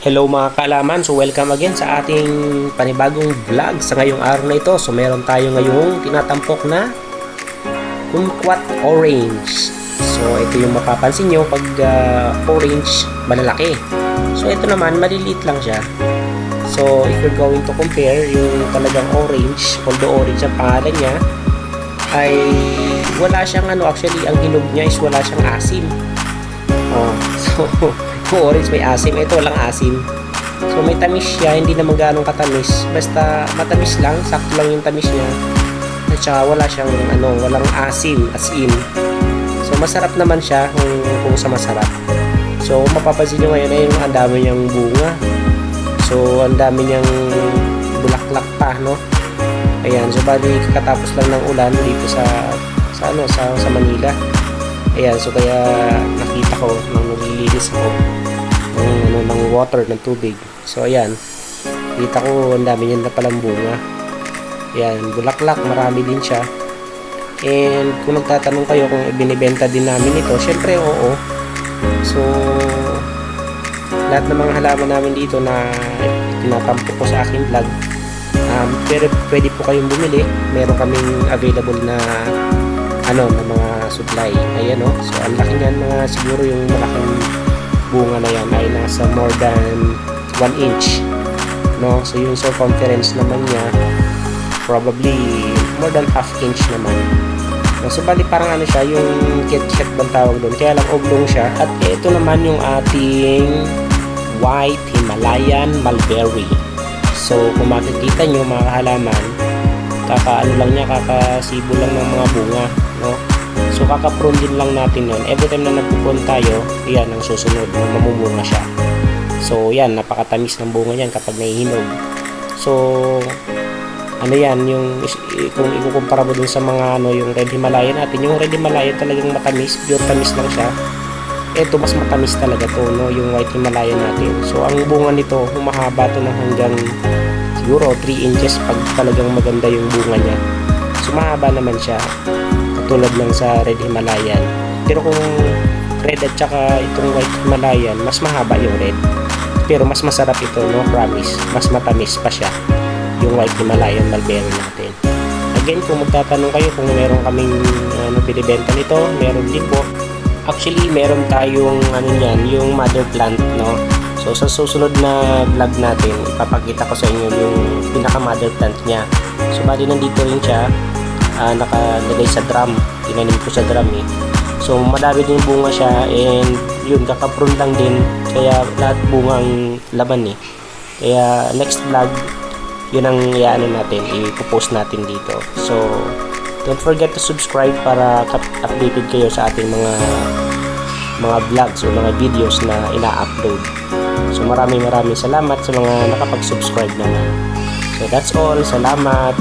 Hello mga kaalaman, so welcome again sa ating panibagong vlog sa ngayong araw na ito. So meron tayo ngayong tinatampok na kumquat orange. So ito yung mapapansin nyo pag orange malalaki. So ito naman maliliit lang siya. So if you're going to compare yung talagang orange, although orange ang pangalan niya, ay wala siyang actually ang hinog niya is wala siyang asim. So yung orange may asim, ito walang asim. So may tamis siya, hindi naman ganong katamis. Basta matamis lang, sakto lang yung tamis niya. At saka wala siyang walang asim as in. So masarap naman siya kung sa masarap. So mapapansin nyo ngayon ay ang dami niyang bunga. So ang dami niyang bulaklak pa, no? Ayan, so bali kakatapos lang ng ulan dito sa Manila. Ayan, so kaya nakita ko nang naglilinis ako ng water, ng tubig. So ayan, kita ko ang dami niyan na palang bunga. Ayan, bulaklak, marami din siya. And kung nagtatanong kayo kung ibinibenta din namin ito, syempre oo. So lahat ng mga halaman namin dito na tinatampok ko sa aking vlog, pero pwede po kayong bumili. Meron kaming available na na mga supply. Ayan so ang laki niyan, siguro yung malaking bunga na yan ay nasa more than 1 inch, no? So yung circumference naman niya probably more than half inch naman, no? So bali parang siya, yung ketchup bang tawag doon, kaya lang oblong siya. At ito naman yung ating white Himalayan mulberry. So kung makikita nyo mga halaman, lang niya, kakasibo lang ng mga bunga, no? So kakaprune din lang natin yun. Every time na nagpuprune tayo, yan ang susunod, mamumunga siya. So yan, napakatamis ng bunga yan kapag nahihinog. So yan, yung kung ikukumpara mo dun sa mga yung red Himalayan natin, yung red Himalayan talagang matamis, pure tamis lang siya. Ito mas matamis talaga to, no, yung white Himalayan natin. So ang bunga nito, humahaba to ng hanggang siguro 3 inches pag talagang maganda yung bunga niya. So mahaba naman siya, katulad lang sa red Himalayan. Pero kung red at saka itong white Himalayan, mas mahaba yung red. Pero mas masarap ito, no, promise. Mas matamis pa siya, yung white Himalayan mulberry natin. Again, kung magtatanong kayo kung meron kaming binibenta nito, meron din po. Actually, meron tayong yung mother plant, no. So sa susunod na vlog natin, ipapakita ko sa inyo yung pinaka mother plant niya. So bali nandito rin siya, nakalagay sa drum. Tinanim ko sa drum So madami din bunga siya, and yun, kakaprune lang din, kaya lahat bungang laman Kaya next vlog, yun ang natin, ipopost natin dito. So don't forget to subscribe para updated kayo sa ating mga vlogs o mga videos na ina-upload. So maraming salamat sa mga nakapag-subscribe naman. So that's all. Salamat.